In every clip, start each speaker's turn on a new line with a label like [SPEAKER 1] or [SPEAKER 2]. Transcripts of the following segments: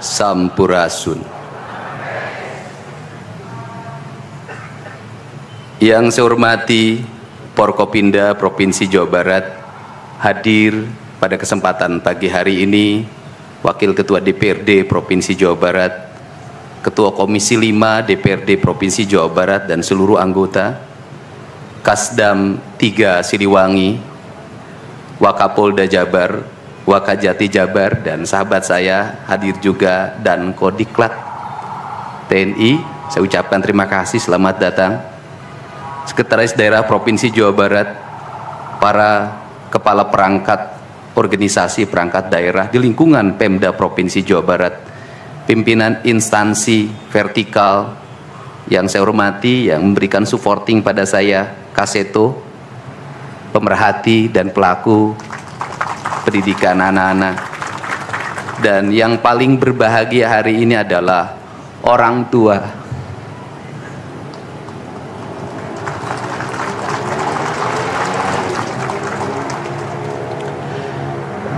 [SPEAKER 1] Sampurasun. Yang saya hormati Forkopimda Provinsi Jawa Barat, hadir pada kesempatan pagi hari ini Wakil Ketua DPRD Provinsi Jawa Barat, Ketua Komisi 5 DPRD Provinsi Jawa Barat dan seluruh anggota, Kasdam 3 Siliwangi, Wakapolda Jabar, Wakajati Jabar, dan sahabat saya hadir juga, dan Kodiklat TNI. Saya ucapkan terima kasih, selamat datang. Sekretaris Daerah Provinsi Jawa Barat, para kepala perangkat organisasi perangkat daerah di lingkungan Pemda Provinsi Jawa Barat, pimpinan instansi vertikal yang saya hormati, yang memberikan supporting pada saya, Kaseto, pemerhati dan pelaku pendidikan anak-anak, dan yang paling berbahagia hari ini adalah orang tua.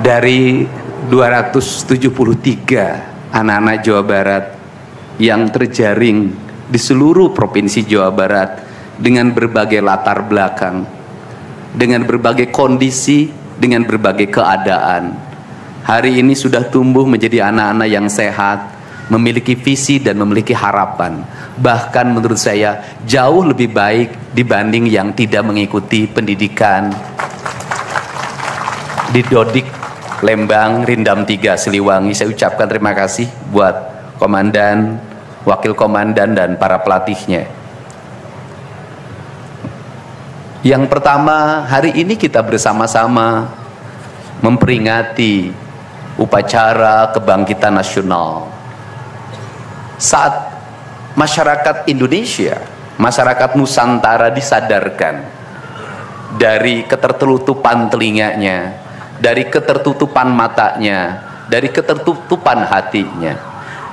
[SPEAKER 1] Dari 273 anak-anak Jawa Barat yang terjaring di seluruh Provinsi Jawa Barat dengan berbagai latar belakang, dengan berbagai kondisi, dengan berbagai keadaan, hari ini sudah tumbuh menjadi anak-anak yang sehat, memiliki visi dan memiliki harapan. Bahkan menurut saya jauh lebih baik dibanding yang tidak mengikuti pendidikan di Dodik, Lembang, Rindam 3 Siliwangi. Saya ucapkan terima kasih buat komandan, wakil komandan, dan para pelatihnya. Yang pertama, hari ini kita bersama-sama memperingati upacara kebangkitan nasional. Saat masyarakat Indonesia, masyarakat Nusantara disadarkan dari ketertutupan telinganya, dari ketertutupan matanya, dari ketertutupan hatinya,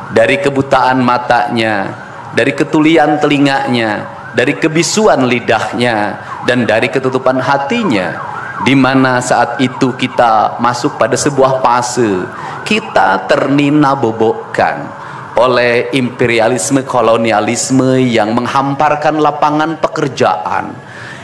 [SPEAKER 1] dari kebutaan matanya, dari ketulian telinganya, dari kebisuan lidahnya, dan dari ketutupan hatinya, di mana saat itu kita masuk pada sebuah fase kita ternina bobokkan oleh imperialisme kolonialisme yang menghamparkan lapangan pekerjaan,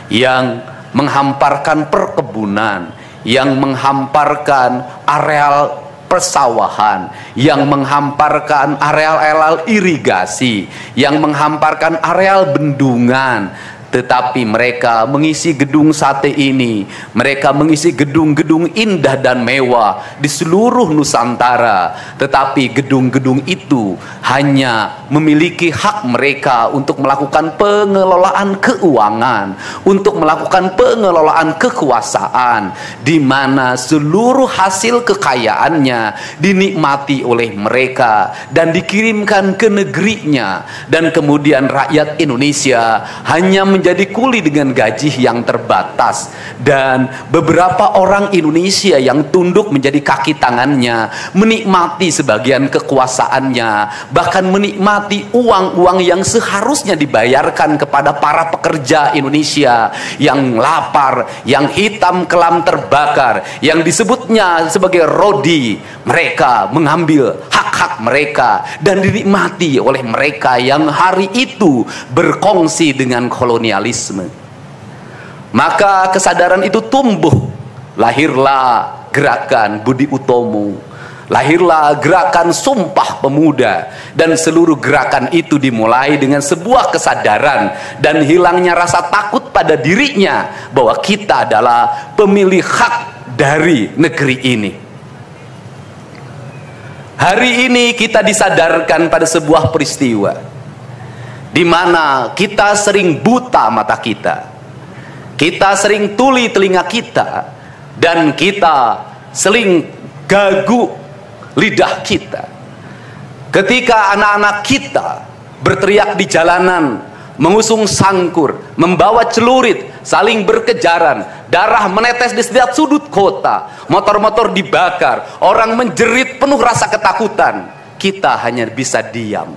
[SPEAKER 1] yang menghamparkan perkebunan, yang menghamparkan areal persawahan, yang menghamparkan areal-areal irigasi, yang menghamparkan areal bendungan. Tetapi mereka mengisi gedung sate ini, mereka mengisi gedung-gedung indah dan mewah di seluruh Nusantara. Tetapi gedung-gedung itu hanya memiliki hak mereka untuk melakukan pengelolaan keuangan, untuk melakukan pengelolaan kekuasaan, di mana seluruh hasil kekayaannya dinikmati oleh mereka dan dikirimkan ke negerinya, dan kemudian rakyat Indonesia hanya menjadi kuli dengan gaji yang terbatas, dan beberapa orang Indonesia yang tunduk menjadi kaki tangannya, menikmati sebagian kekuasaannya, bahkan menikmati uang-uang yang seharusnya dibayarkan kepada para pekerja Indonesia yang lapar, yang hitam kelam terbakar, yang disebutnya sebagai rodi. Mereka mengambil hak-hak mereka dan dinikmati oleh mereka yang hari itu berkongsi dengan kolonialisme. Maka kesadaran itu tumbuh, lahirlah gerakan Budi Utomo, lahirlah gerakan Sumpah Pemuda, dan seluruh gerakan itu dimulai dengan sebuah kesadaran dan hilangnya rasa takut pada dirinya bahwa kita adalah pemilik hak dari negeri ini. Hari ini kita disadarkan pada sebuah peristiwa di mana kita sering buta mata kita, kita sering tuli telinga kita, dan kita sering gagu lidah kita. Ketika anak-anak kita berteriak di jalanan, mengusung sangkur, membawa celurit, saling berkejaran, darah menetes di setiap sudut kota, motor-motor dibakar, orang menjerit penuh rasa ketakutan, kita hanya bisa diam.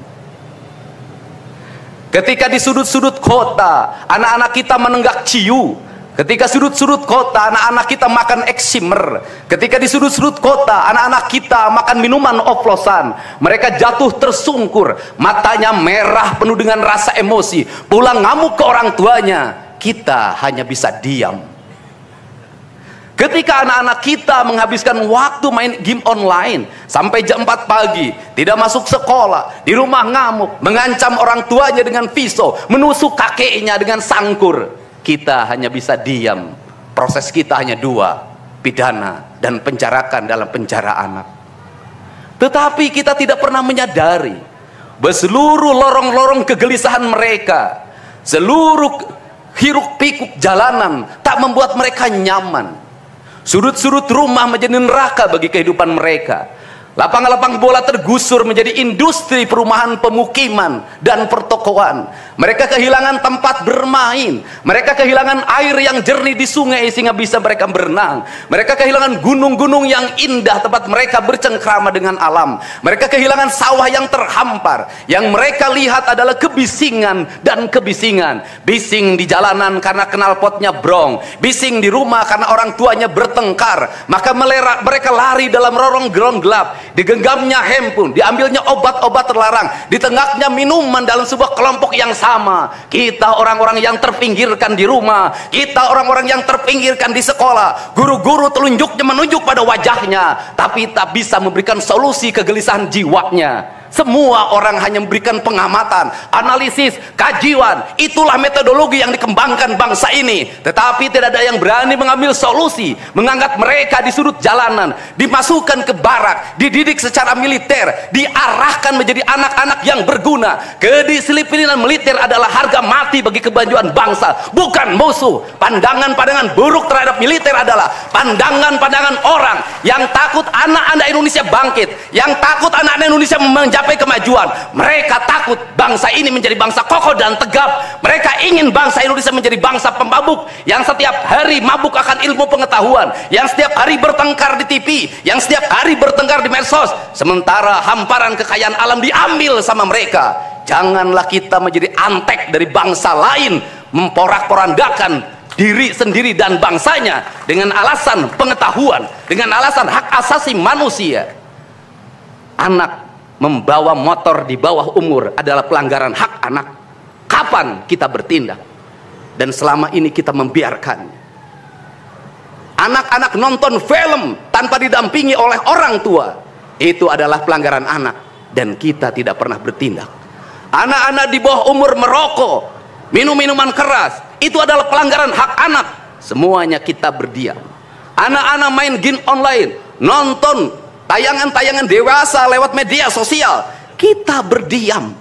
[SPEAKER 1] Ketika di sudut-sudut kota anak-anak kita menenggak ciu, Ketika sudut-sudut kota anak-anak kita makan eksimer, ketika di sudut-sudut kota anak-anak kita makan minuman oplosan, mereka jatuh tersungkur, matanya merah penuh dengan rasa emosi, pulang ngamuk ke orang tuanya, kita hanya bisa diam. Ketika anak-anak kita menghabiskan waktu main game online sampai jam 4 pagi, tidak masuk sekolah, di rumah ngamuk, mengancam orang tuanya dengan pisau, menusuk kakeknya dengan sangkur, kita hanya bisa diam. Proses kita hanya dua, pidana dan penjarakan dalam penjara anak. Tetapi kita tidak pernah menyadari bahwa seluruh lorong-lorong kegelisahan mereka, seluruh hiruk pikuk jalanan tak membuat mereka nyaman. Sudut-sudut rumah menjadi neraka bagi kehidupan mereka. Lapang-lapang bola tergusur menjadi industri perumahan, pemukiman dan pertokoan. Mereka kehilangan tempat bermain. Mereka kehilangan air yang jernih di sungai sehingga bisa mereka berenang. Mereka kehilangan gunung-gunung yang indah tempat mereka bercengkrama dengan alam. Mereka kehilangan sawah yang terhampar. Yang mereka lihat adalah kebisingan dan kebisingan. Bising di jalanan karena knalpotnya brong. Bising di rumah karena orang tuanya bertengkar. Maka mereka lari dalam lorong-lorong gelap. Digenggamnya handphone, diambilnya obat-obat terlarang, ditenggaknya minuman dalam sebuah kelompok yang sama. Kita orang-orang yang terpinggirkan di rumah, kita orang-orang yang terpinggirkan di sekolah. Guru-guru telunjuknya menunjuk pada wajahnya, tapi tak bisa memberikan solusi kegelisahan jiwanya. Semua orang hanya memberikan pengamatan, analisis, kajian. Itulah metodologi yang dikembangkan bangsa ini. Tetapi tidak ada yang berani mengambil solusi, mengangkat mereka di sudut jalanan, dimasukkan ke barak, dididik secara militer, diarahkan menjadi anak-anak yang berguna. Kedisiplinan militer adalah harga mati bagi kemajuan bangsa, bukan musuh. Pandangan-pandangan buruk terhadap militer adalah pandangan-pandangan orang yang takut anak-anak Indonesia bangkit, yang takut anak-anak Indonesia mencapai kemajuan. Mereka takut bangsa ini menjadi bangsa kokoh dan tegap. Mereka ingin bangsa Indonesia menjadi bangsa pemabuk yang setiap hari mabuk akan ilmu pengetahuan, yang setiap hari bertengkar di TV, yang setiap hari bertengkar di medsos, sementara hamparan kekayaan alam diambil sama mereka. Janganlah kita menjadi antek dari bangsa lain, memporak-porandakan diri sendiri dan bangsanya dengan alasan pengetahuan, dengan alasan hak asasi manusia. Anak membawa motor di bawah umur adalah pelanggaran hak anak. Kapan kita bertindak? Dan selama ini kita membiarkan anak-anak nonton film tanpa didampingi oleh orang tua. Itu adalah pelanggaran anak, dan kita tidak pernah bertindak. Anak-anak di bawah umur merokok, minum minuman keras, itu adalah pelanggaran hak anak. Semuanya kita berdiam. Anak-anak main game online, nonton tayangan-tayangan dewasa lewat media sosial, kita berdiam.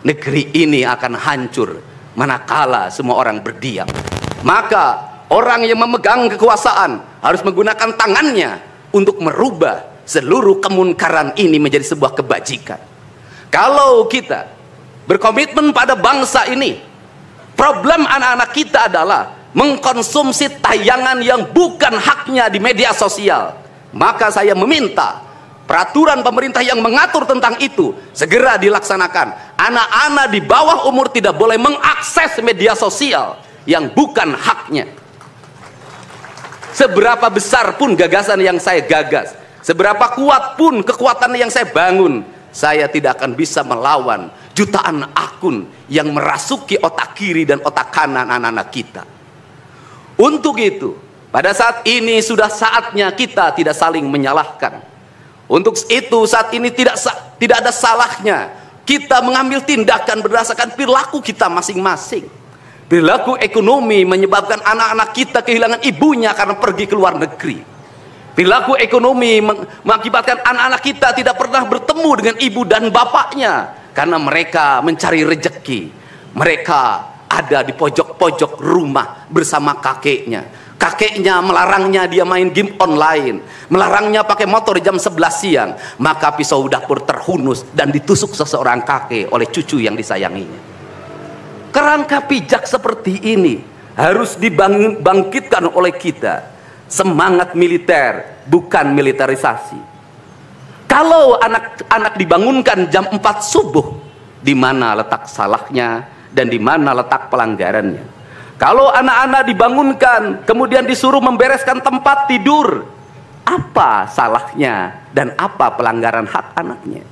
[SPEAKER 1] Negeri ini akan hancur manakala semua orang berdiam. Maka orang yang memegang kekuasaan harus menggunakan tangannya untuk merubah seluruh kemunkaran ini menjadi sebuah kebajikan. Kalau kita berkomitmen pada bangsa ini, problem anak-anak kita adalah mengkonsumsi tayangan yang bukan haknya di media sosial. Maka saya meminta peraturan pemerintah yang mengatur tentang itu segera dilaksanakan. Anak-anak di bawah umur tidak boleh mengakses media sosial yang bukan haknya. Seberapa besar pun gagasan yang saya gagas, seberapa kuat pun kekuatan yang saya bangun, saya tidak akan bisa melawan jutaan akun yang merasuki otak kiri dan otak kanan anak-anak kita. Untuk itu, pada saat ini sudah saatnya kita tidak saling menyalahkan. Untuk itu saat ini tidak ada salahnya kita mengambil tindakan berdasarkan perilaku kita masing-masing. Perilaku ekonomi menyebabkan anak-anak kita kehilangan ibunya karena pergi ke luar negeri. Perilaku ekonomi mengakibatkan anak-anak kita tidak pernah bertemu dengan ibu dan bapaknya karena mereka mencari rejeki. Mereka ada di pojok-pojok rumah bersama kakeknya. Kakeknya melarangnya dia main game online, melarangnya pakai motor jam 11 siang. Maka pisau dapur terhunus dan ditusuk seseorang kakek oleh cucu yang disayanginya. Kerangka pijak seperti ini harus dibangkitkan oleh kita. Semangat militer, bukan militerisasi. Kalau anak-anak dibangunkan jam 4 subuh, di mana letak salahnya dan di mana letak pelanggarannya? Kalau anak-anak dibangunkan, kemudian disuruh membereskan tempat tidur, apa salahnya dan apa pelanggaran hak anaknya?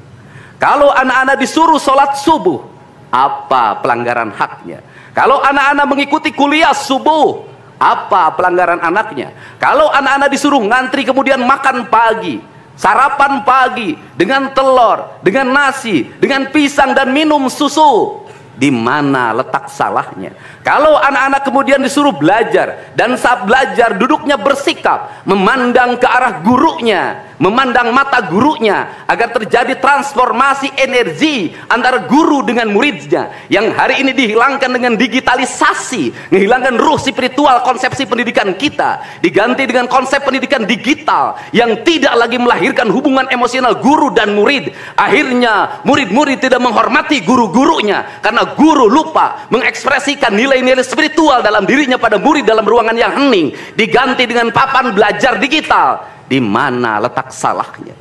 [SPEAKER 1] Kalau anak-anak disuruh sholat subuh, apa pelanggaran haknya? Kalau anak-anak mengikuti kuliah subuh, apa pelanggaran anaknya? Kalau anak-anak disuruh ngantri kemudian makan pagi, sarapan pagi dengan telur, dengan nasi, dengan pisang dan minum susu, di mana letak salahnya? Kalau anak-anak kemudian disuruh belajar, dan saat belajar duduknya bersikap memandang ke arah gurunya, memandang mata gurunya, agar terjadi transformasi energi antara guru dengan muridnya, yang hari ini dihilangkan dengan digitalisasi, menghilangkan ruh spiritual konsepsi pendidikan kita, diganti dengan konsep pendidikan digital yang tidak lagi melahirkan hubungan emosional guru dan murid. Akhirnya murid-murid tidak menghormati guru-gurunya karena guru lupa mengekspresikan nilai-nilai spiritual dalam dirinya pada murid dalam ruangan yang hening, diganti dengan papan belajar digital. Di mana letak salahnya?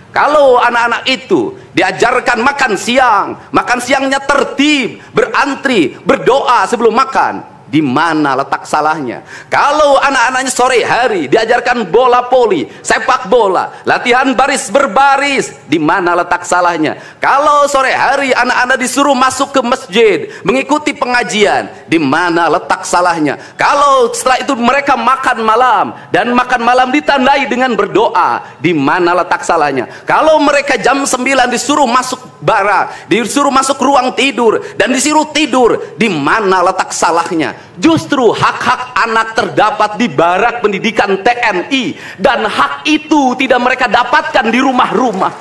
[SPEAKER 1] Kalau anak-anak itu diajarkan makan siangnya tertib, berantri, berdoa sebelum makan, di mana letak salahnya? Kalau anak-anaknya sore hari diajarkan bola voli, sepak bola, latihan baris berbaris, di mana letak salahnya? Kalau sore hari anak-anak disuruh masuk ke masjid, mengikuti pengajian, di mana letak salahnya? Kalau setelah itu mereka makan malam, dan makan malam ditandai dengan berdoa, di mana letak salahnya? Kalau mereka jam 9 disuruh masuk barak, disuruh masuk ruang tidur, dan disuruh tidur, di mana letak salahnya? Justru hak-hak anak terdapat di barak pendidikan TNI, dan hak itu tidak mereka dapatkan di rumah-rumah.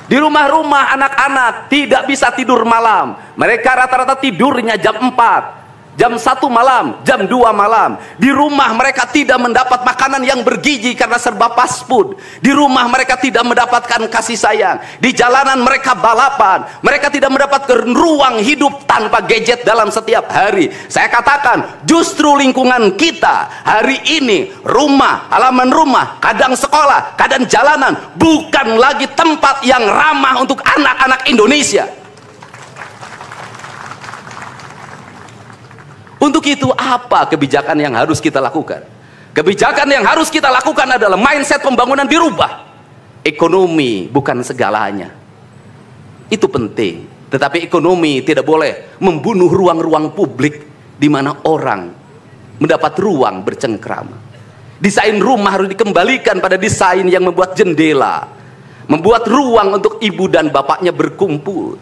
[SPEAKER 1] Di rumah-rumah anak-anak tidak bisa tidur malam. Mereka rata-rata tidurnya jam 4, jam 1 malam, jam 2 malam. Di rumah mereka tidak mendapat makanan yang bergizi karena serba fast food. Di rumah mereka tidak mendapatkan kasih sayang. Di jalanan mereka balapan. Mereka tidak mendapatkan ruang hidup tanpa gadget dalam setiap hari. Saya katakan, justru lingkungan kita hari ini, rumah, halaman rumah, kadang sekolah, kadang jalanan, bukan lagi tempat yang ramah untuk anak-anak Indonesia. Untuk itu apa kebijakan yang harus kita lakukan? Kebijakan yang harus kita lakukan adalah mindset pembangunan dirubah. Ekonomi bukan segalanya. Itu penting. Tetapi ekonomi tidak boleh membunuh ruang-ruang publik di mana orang mendapat ruang bercengkrama. Desain rumah harus dikembalikan pada desain yang membuat jendela, membuat ruang untuk ibu dan bapaknya berkumpul.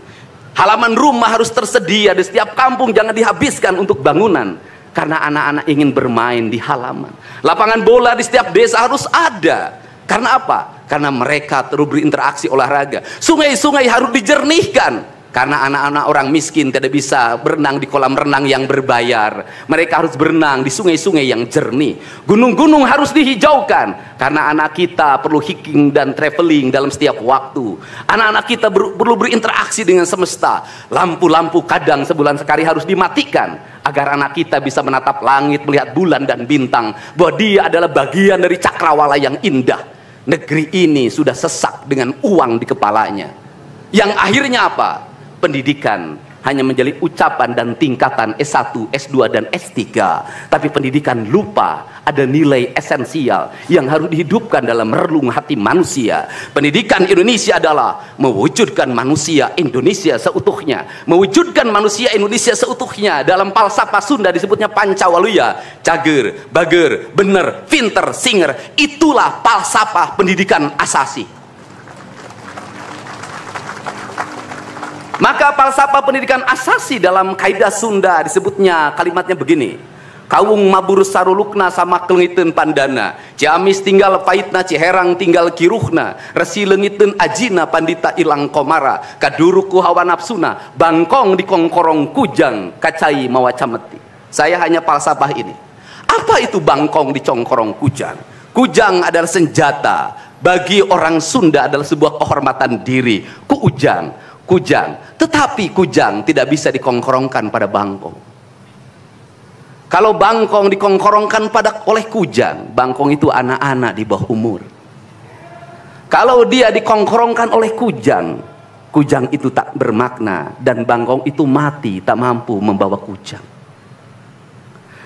[SPEAKER 1] Halaman rumah harus tersedia di setiap kampung, jangan dihabiskan untuk bangunan, karena anak-anak ingin bermain di halaman. Lapangan bola di setiap desa harus ada. Karena apa? Karena mereka terus berinteraksi olahraga. Sungai-sungai harus dijernihkan, karena anak-anak orang miskin tidak bisa berenang di kolam renang yang berbayar. Mereka harus berenang di sungai-sungai yang jernih. Gunung-gunung harus dihijaukan, karena anak kita perlu hiking dan traveling dalam setiap waktu. Anak-anak kita perlu berinteraksi dengan semesta. Lampu-lampu kadang sebulan sekali harus dimatikan, agar anak kita bisa menatap langit, melihat bulan dan bintang, bahwa dia adalah bagian dari cakrawala yang indah. Negeri ini sudah sesak dengan uang di kepalanya, yang akhirnya apa? Pendidikan hanya menjadi ucapan dan tingkatan S1, S2 dan S3. Tapi pendidikan lupa ada nilai esensial yang harus dihidupkan dalam relung hati manusia. Pendidikan Indonesia adalah mewujudkan manusia Indonesia seutuhnya. Mewujudkan manusia Indonesia seutuhnya. Dalam falsafah Sunda disebutnya Pancawaluya. Cager, bager, bener, pinter, singer. Itulah falsafah pendidikan asasi. Maka falsafah pendidikan asasi dalam kaidah Sunda disebutnya, kalimatnya begini: kawung mabur sarulukna sama kelengiten pandana, ciamis tinggal paitna, ciherang tinggal kiruhna, resi lengiten ajina pandita ilang komara, kaduruku hawa nafsuna, bangkong di kongkorong kujang, kacai mawacameti. Saya hanya falsafah ini. Apa itu bangkong di kongkorong kujang? Kujang adalah senjata. Bagi orang Sunda adalah sebuah kehormatan diri. Kujang, tetapi kujang tidak bisa dikongkorongkan pada bangkong. Kalau bangkong dikongkorongkan oleh kujang, bangkong itu anak-anak di bawah umur. Kalau dia dikongkorongkan oleh kujang Kujang itu tak bermakna dan bangkong itu mati tak mampu membawa kujang.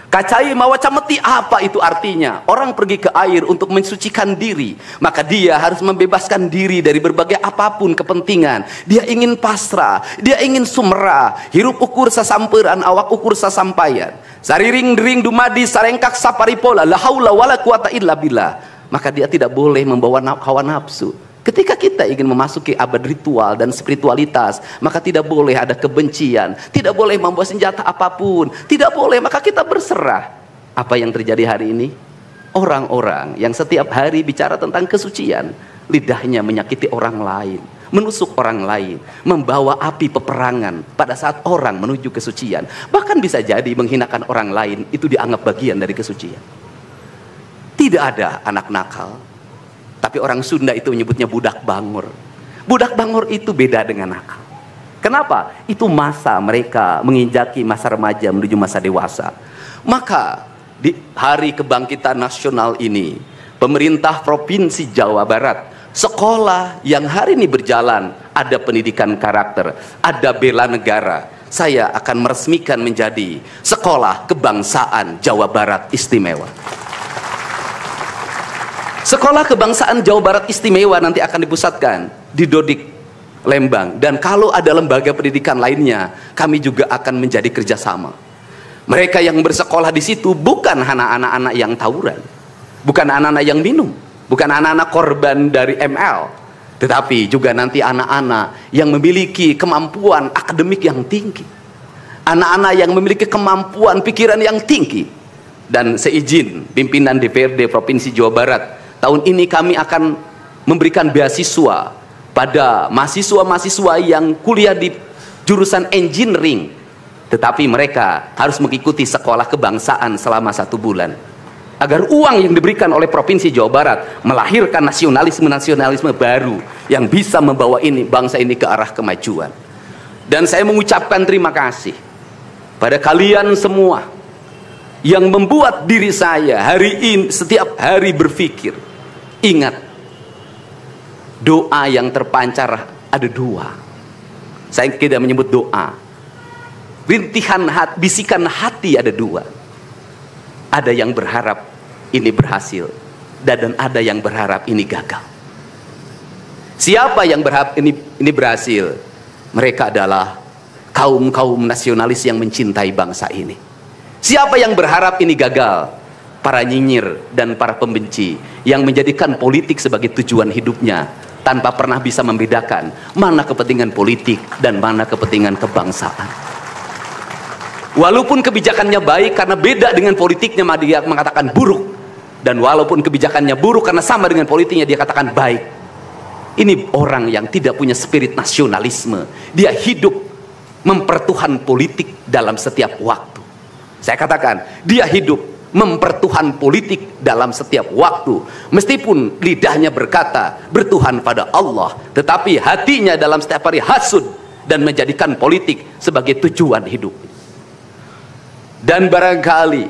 [SPEAKER 1] Kacai mawaca meti, apa itu artinya? Orang pergi ke air untuk mensucikan diri, maka dia harus membebaskan diri dari berbagai apapun kepentingan. Dia ingin pasrah, dia ingin sumera, hirup ukur sasamperan, awak ukur sasampaian. Sariring dering dumadi sarengkak saparipola, la haula wala quwata illa billah. Maka dia tidak boleh membawa hawa nafsu. Ketika kita ingin memasuki abad ritual dan spiritualitas, maka tidak boleh ada kebencian, tidak boleh membawa senjata apapun, tidak boleh, maka kita berserah. Apa yang terjadi hari ini? Orang-orang yang setiap hari bicara tentang kesucian, lidahnya menyakiti orang lain, menusuk orang lain, membawa api peperangan pada saat orang menuju kesucian. Bahkan bisa jadi menghinakan orang lain, itu dianggap bagian dari kesucian. Tidak ada anak nakal, tapi orang Sunda itu menyebutnya budak bangor. Budak bangor itu beda dengan nakal. Kenapa? Itu masa mereka menginjaki masa remaja menuju masa dewasa. Maka di hari kebangkitan nasional ini, pemerintah Provinsi Jawa Barat, sekolah yang hari ini berjalan, ada pendidikan karakter, ada bela negara, saya akan meresmikan menjadi Sekolah Kebangsaan Jawa Barat Istimewa. Sekolah Kebangsaan Jawa Barat Istimewa nanti akan dipusatkan di Dodik, Lembang. Dan kalau ada lembaga pendidikan lainnya, kami juga akan menjadi kerjasama. Mereka yang bersekolah di situ bukan anak-anak yang tawuran, bukan anak-anak yang minum, bukan anak-anak korban dari ML, tetapi juga nanti anak-anak yang memiliki kemampuan akademik yang tinggi, anak-anak yang memiliki kemampuan pikiran yang tinggi. Dan seizin pimpinan DPRD Provinsi Jawa Barat, tahun ini kami akan memberikan beasiswa pada mahasiswa-mahasiswa yang kuliah di jurusan engineering, tetapi mereka harus mengikuti sekolah kebangsaan selama 1 bulan, agar uang yang diberikan oleh Provinsi Jawa Barat melahirkan nasionalisme-nasionalisme baru yang bisa membawa bangsa ini ke arah kemajuan. Dan saya mengucapkan terima kasih pada kalian semua yang membuat diri saya hari ini setiap hari berpikir. Ingat, doa yang terpancar ada 2. Saya tidak menyebut doa. Rintihan hati, bisikan hati ada 2. Ada yang berharap ini berhasil, dan ada yang berharap ini gagal. Siapa yang berharap ini berhasil? Mereka adalah kaum-kaum nasionalis yang mencintai bangsa ini. Siapa yang berharap ini gagal? Para nyinyir dan para pembenci yang menjadikan politik sebagai tujuan hidupnya, tanpa pernah bisa membedakan mana kepentingan politik dan mana kepentingan kebangsaan. Walaupun kebijakannya baik, karena beda dengan politiknya dia mengatakan buruk, dan walaupun kebijakannya buruk karena sama dengan politiknya dia katakan baik. Ini orang yang tidak punya spirit nasionalisme. Dia hidup mempertuhan politik dalam setiap waktu. Saya katakan, dia hidup mempertuhan politik dalam setiap waktu. Meskipun lidahnya berkata bertuhan pada Allah, tetapi hatinya dalam setiap hari hasud dan menjadikan politik sebagai tujuan hidup. Dan barangkali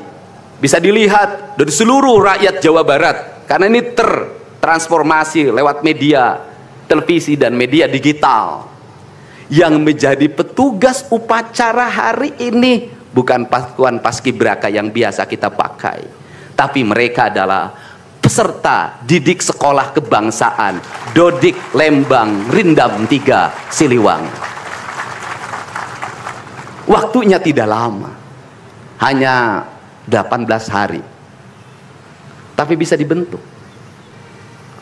[SPEAKER 1] bisa dilihat dari seluruh rakyat Jawa Barat, karena ini tertransformasi lewat media televisi dan media digital, yang menjadi petugas upacara hari ini bukan pasukan paskibraka yang biasa kita pakai, tapi mereka adalah peserta didik sekolah kebangsaan Dodik, Lembang, Rindam 3, Siliwangi. Waktunya tidak lama, hanya 18 hari, tapi bisa dibentuk.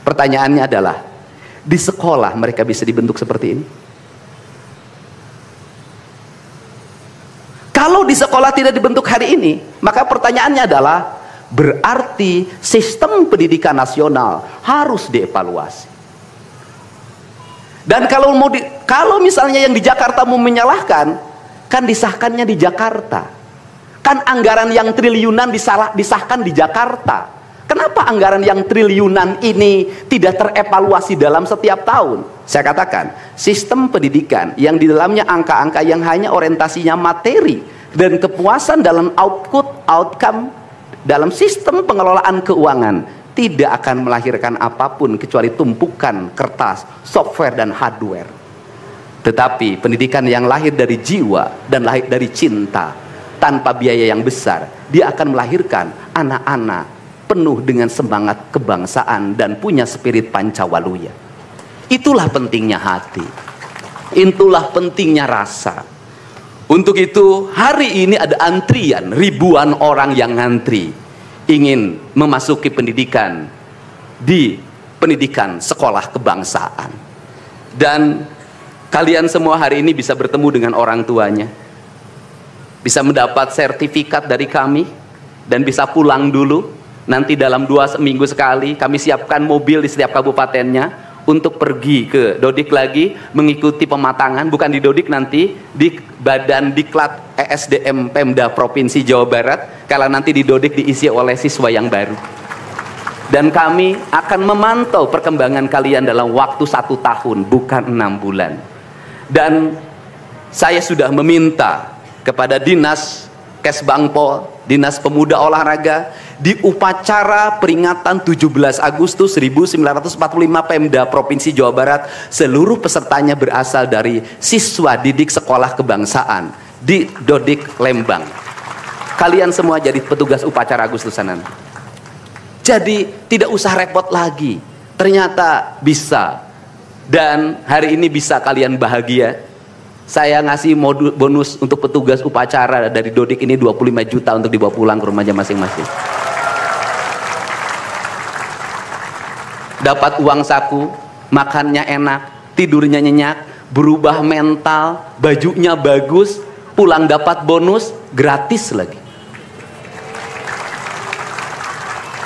[SPEAKER 1] Pertanyaannya adalah, di sekolah mereka bisa dibentuk seperti ini? Kalau di sekolah tidak dibentuk hari ini, maka pertanyaannya adalah, berarti sistem pendidikan nasional harus dievaluasi. Dan kalau misalnya yang di Jakarta mau menyalahkan, kan disahkannya di Jakarta. Kan anggaran yang triliunan disahkan di Jakarta. Kenapa anggaran yang triliunan ini tidak terevaluasi dalam setiap tahun? Saya katakan, sistem pendidikan yang di dalamnya angka-angka yang hanya orientasinya materi dan kepuasan dalam outcome dalam sistem pengelolaan keuangan tidak akan melahirkan apapun kecuali tumpukan kertas, software, dan hardware. Tetapi pendidikan yang lahir dari jiwa dan lahir dari cinta, tanpa biaya yang besar, dia akan melahirkan anak-anak penuh dengan semangat kebangsaan dan punya spirit Pancawaluya. Itulah pentingnya hati, itulah pentingnya rasa. Untuk itu hari ini ada antrian, ribuan orang yang ngantri ingin memasuki pendidikan di pendidikan sekolah kebangsaan. Dan kalian semua hari ini bisa bertemu dengan orang tuanya, bisa mendapat sertifikat dari kami, dan bisa pulang dulu. Nanti dalam 2 minggu sekali kami siapkan mobil di setiap kabupatennya untuk pergi ke Dodik lagi, mengikuti pematangan, bukan di Dodik nanti, di Badan Diklat ESDM Pemda Provinsi Jawa Barat, kalau nanti di Dodik diisi oleh siswa yang baru. Dan kami akan memantau perkembangan kalian dalam waktu 1 tahun, bukan 6 bulan. Dan saya sudah meminta kepada Dinas Kesbangpol, Dinas Pemuda Olahraga, di upacara peringatan 17 Agustus 1945 Pemda Provinsi Jawa Barat, seluruh pesertanya berasal dari siswa didik sekolah kebangsaan di Dodik Lembang. Kalian semua jadi petugas upacara Agustusan. Jadi tidak usah repot lagi, ternyata bisa. Dan hari ini bisa kalian bahagia. Saya ngasih bonus untuk petugas upacara dari Dodik ini 25 juta untuk dibawa pulang ke rumahnya masing-masing. Dapat uang saku, makannya enak, tidurnya nyenyak, berubah mental, bajunya bagus, pulang dapat bonus, gratis lagi.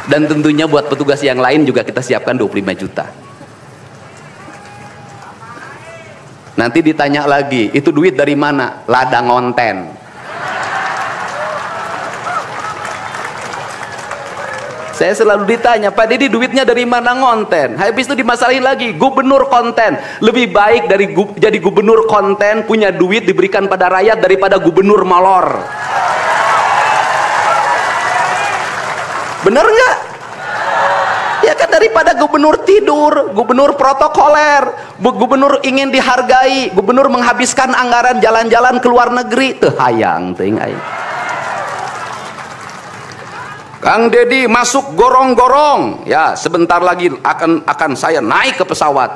[SPEAKER 1] Dan tentunya buat petugas yang lain juga kita siapkan 25 juta. Nanti ditanya lagi, itu duit dari mana? Ladang ngonten. Saya selalu ditanya, Pak Didi duitnya dari mana ngonten? Habis itu dimasalahin lagi, gubernur konten. Lebih baik dari jadi gubernur konten, punya duit diberikan pada rakyat daripada gubernur molor. Bener nggak? Ya kan, daripada gubernur tidur, gubernur protokoler, gubernur ingin dihargai, gubernur menghabiskan anggaran jalan-jalan ke luar negeri, teu hayang teuing aing. Kang Dedi masuk gorong-gorong, ya sebentar lagi akan saya naik ke pesawat.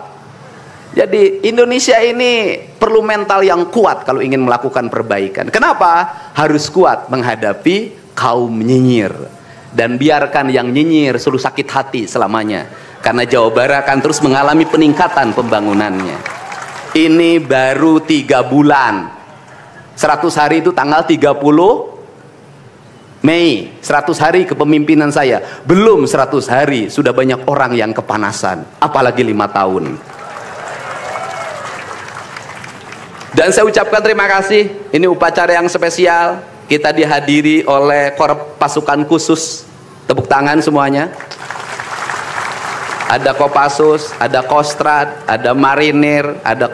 [SPEAKER 1] Jadi Indonesia ini perlu mental yang kuat kalau ingin melakukan perbaikan. Kenapa? Harus kuat menghadapi kaum nyinyir. Dan biarkan yang nyinyir suruh sakit hati selamanya, karena Jawa Barat akan terus mengalami peningkatan pembangunannya. Ini baru 3 bulan. 100 hari itu tanggal 30 Mei, 100 hari kepemimpinan saya. Belum 100 hari sudah banyak orang yang kepanasan, apalagi 5 tahun. Dan saya ucapkan terima kasih. Ini upacara yang spesial, kita dihadiri oleh Korps Pasukan Khusus. Tepuk tangan semuanya. Ada Kopassus, ada Kostrad, ada Marinir, ada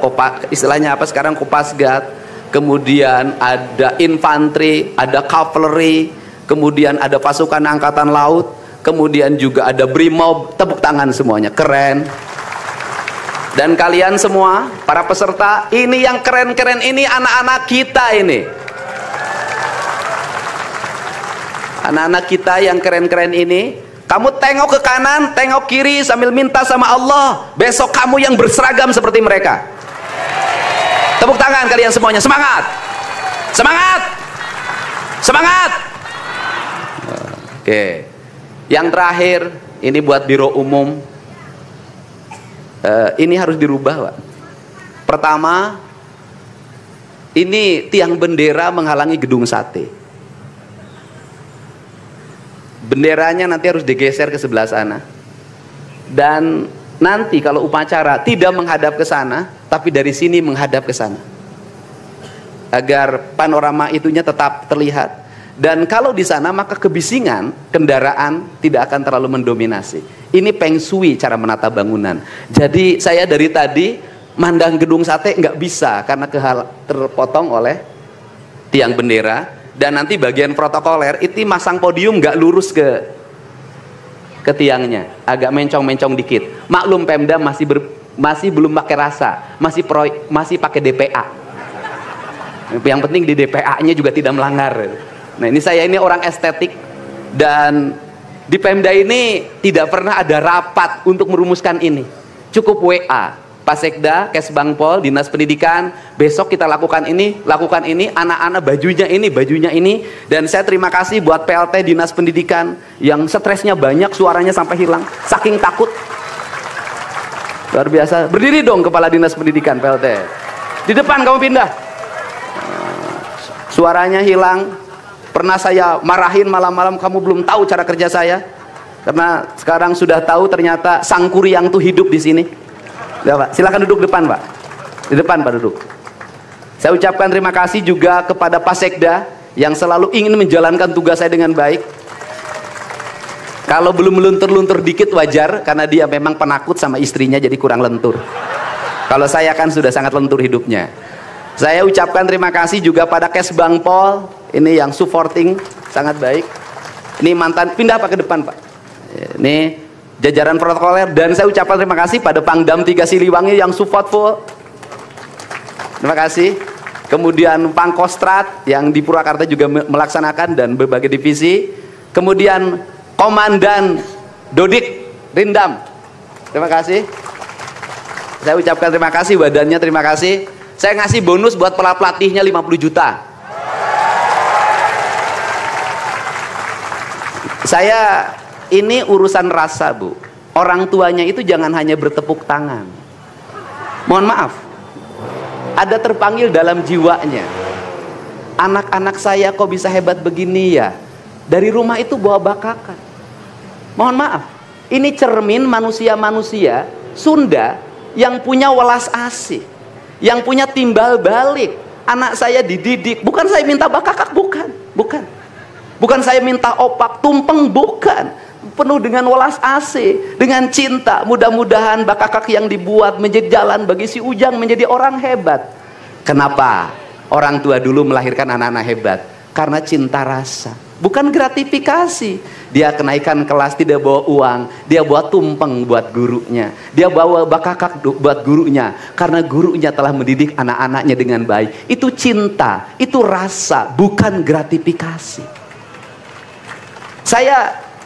[SPEAKER 1] istilahnya apa sekarang, Kopasgat. Kemudian ada infanteri, ada cavalry, kemudian ada pasukan angkatan laut, kemudian juga ada Brimob. Tepuk tangan semuanya, keren. Dan kalian semua para peserta, ini yang keren-keren ini anak-anak kita ini. Anak-anak kita yang keren-keren ini, kamu tengok ke kanan, tengok kiri sambil minta sama Allah, besok kamu yang berseragam seperti mereka. Tepuk tangan kalian semuanya, semangat, semangat, semangat. Oke, yang terakhir ini buat Biro Umum. Ini harus dirubah, Pak. Pertama, ini tiang bendera menghalangi gedung sate. Benderanya nanti harus digeser ke sebelah sana. Dan nanti kalau upacara tidak menghadap ke sana, tapi dari sini menghadap ke sana, agar panorama itunya tetap terlihat. Dan kalau di sana maka kebisingan kendaraan tidak akan terlalu mendominasi. Ini Feng Shui cara menata bangunan. Jadi saya dari tadi mandang gedung sate nggak bisa karena terpotong oleh tiang bendera. Dan nanti bagian protokoler itu masang podium nggak lurus ke tiangnya, agak mencong-mencong dikit. Maklum Pemda masih masih belum pakai rasa, masih pakai DPA. Yang penting di DPA-nya juga tidak melanggar. Nah, ini saya ini orang estetik, dan di Pemda ini tidak pernah ada rapat untuk merumuskan ini. Cukup WA, Pak Sekda, Kesbangpol, Dinas Pendidikan, besok kita lakukan ini, anak-anak bajunya ini. Dan saya terima kasih buat PLT Dinas Pendidikan yang stresnya banyak, suaranya sampai hilang, saking takut. Luar biasa. Berdiri dong Kepala Dinas Pendidikan PLT. Di depan kamu pindah. Suaranya hilang. Pernah saya marahin malam-malam, kamu belum tahu cara kerja saya. Karena sekarang sudah tahu ternyata Sang Kuryang tuh hidup di sini. Ya, Pak. Silakan duduk depan, Pak. Di depan, Pak, duduk. Saya ucapkan terima kasih juga kepada Pak Sekda yang selalu ingin menjalankan tugas saya dengan baik. Kalau belum meluntur-luntur dikit wajar, karena dia memang penakut sama istrinya jadi kurang lentur. Kalau saya kan sudah sangat lentur hidupnya. Saya ucapkan terima kasih juga pada Kesbangpol, ini yang supporting sangat baik. Ini mantan, pindah Pak ke depan, Pak. Ini jajaran protokoler, dan saya ucapkan terima kasih pada Pangdam 3 Siliwangi yang support full. Terima kasih. Kemudian Pangkostrat yang di Purwakarta juga melaksanakan, dan berbagai divisi. Kemudian Komandan Dodik Rindam. Terima kasih. Saya ucapkan terima kasih, badannya terima kasih. Saya ngasih bonus buat pelatihnya 50 juta. Saya ini urusan rasa, Bu. Orang tuanya itu jangan hanya bertepuk tangan. Mohon maaf, ada terpanggil dalam jiwanya. Anak-anak saya kok bisa hebat begini ya? Dari rumah itu bawa bakakan. Mohon maaf, ini cermin manusia-manusia Sunda yang punya welas asih, yang punya timbal balik. Anak saya dididik, bukan saya minta bakakak, bukan saya minta opak tumpeng, bukan. Penuh dengan welas asih, dengan cinta. Mudah-mudahan bakakak yang dibuat menjadi jalan bagi si Ujang menjadi orang hebat. Kenapa orang tua dulu melahirkan anak-anak hebat? Karena cinta rasa, bukan gratifikasi. Dia kenaikan kelas tidak bawa uang, dia bawa tumpeng buat gurunya, dia bawa bakakak buat gurunya, karena gurunya telah mendidik anak-anaknya dengan baik. Itu cinta, itu rasa, bukan gratifikasi.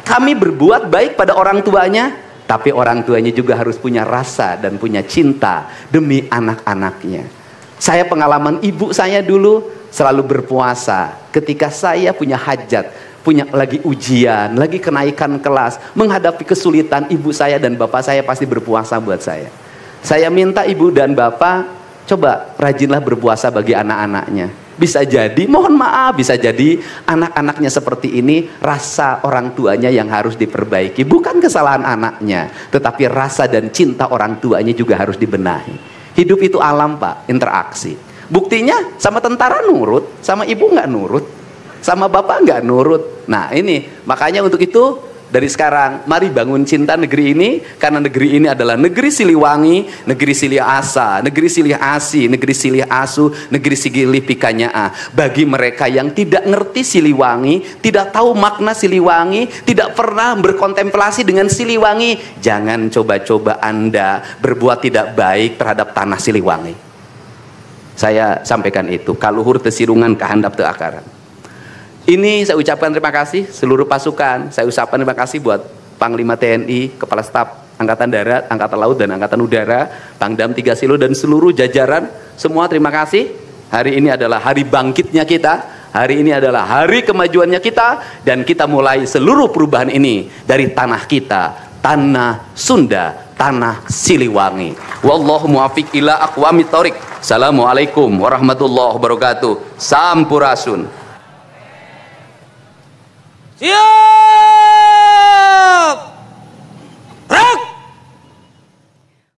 [SPEAKER 1] Kami berbuat baik pada orang tuanya, tapi orang tuanya juga harus punya rasa dan punya cinta demi anak-anaknya. Saya pengalaman ibu saya dulu selalu berpuasa ketika saya punya hajat, punya lagi ujian, lagi kenaikan kelas, menghadapi kesulitan, ibu saya dan bapak saya pasti berpuasa buat saya. Saya minta ibu dan bapak, coba rajinlah berpuasa bagi anak-anaknya. Bisa jadi, mohon maaf, bisa jadi anak-anaknya seperti ini, rasa orang tuanya yang harus diperbaiki. Bukan kesalahan anaknya, tetapi rasa dan cinta orang tuanya juga harus dibenahi. Hidup itu alam, Pak, interaksi. Buktinya sama tentara nurut, sama ibu nggak nurut, sama bapak nggak nurut. Nah ini, makanya untuk itu dari sekarang mari bangun cinta negeri ini, karena negeri ini adalah negeri Siliwangi, negeri Silih Asa, negeri Silih Asi, negeri Silih Asu, negeri Sigilih Pikanyaa. Bagi mereka yang tidak ngerti Siliwangi, tidak tahu makna Siliwangi, tidak pernah berkontemplasi dengan Siliwangi, jangan coba-coba Anda berbuat tidak baik terhadap tanah Siliwangi. Saya sampaikan itu, kaluhur tesirungan kahandap teu akaran. Ini saya ucapkan terima kasih seluruh pasukan. Saya ucapkan terima kasih buat Panglima TNI, Kepala Staf Angkatan Darat, Angkatan Laut, dan Angkatan Udara, Pangdam 3 Silo, dan seluruh jajaran. Semua terima kasih. Hari ini adalah hari bangkitnya kita. Hari ini adalah hari kemajuannya kita. Dan kita mulai seluruh perubahan ini dari tanah kita, tanah Sunda, tanah Siliwangi. Wallahu muwaffiq ila aqwamit thoriq. Assalamualaikum warahmatullahi wabarakatuh. Sampurasun.
[SPEAKER 2] Siap!